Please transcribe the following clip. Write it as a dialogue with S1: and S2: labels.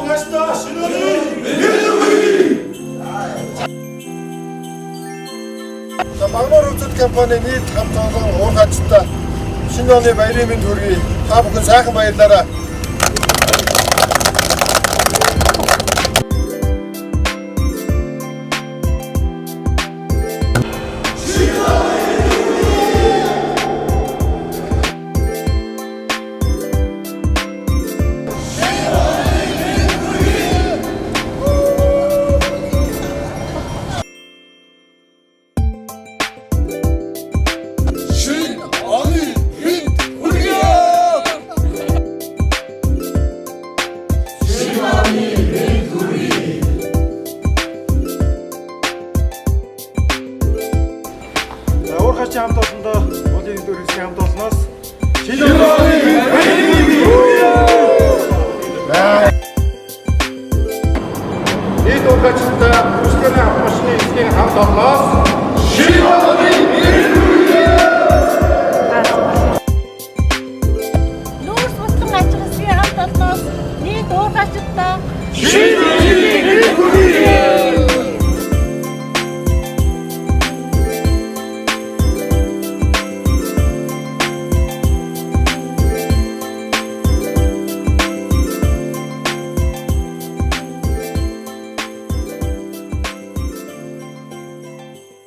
S1: Уурхаштай шинэ Магнуур үзэл компани нийт хамт олон уурхачтай шинэ оны баярын мэнд хүргэе. Та бүхэн сайхан баярлаарай.
S2: Уурхачийн хамт олондоо улсын дэвтэр хэсгийн хамт олноос шинэ оны нийт уурхачтай бүсгэрийн хамтны хэсгийн хамт олноос шинэ оны
S3: Нүүрс бусдын ажил хэсгийн хамт олноос нийт уурхачтай
S2: шинэ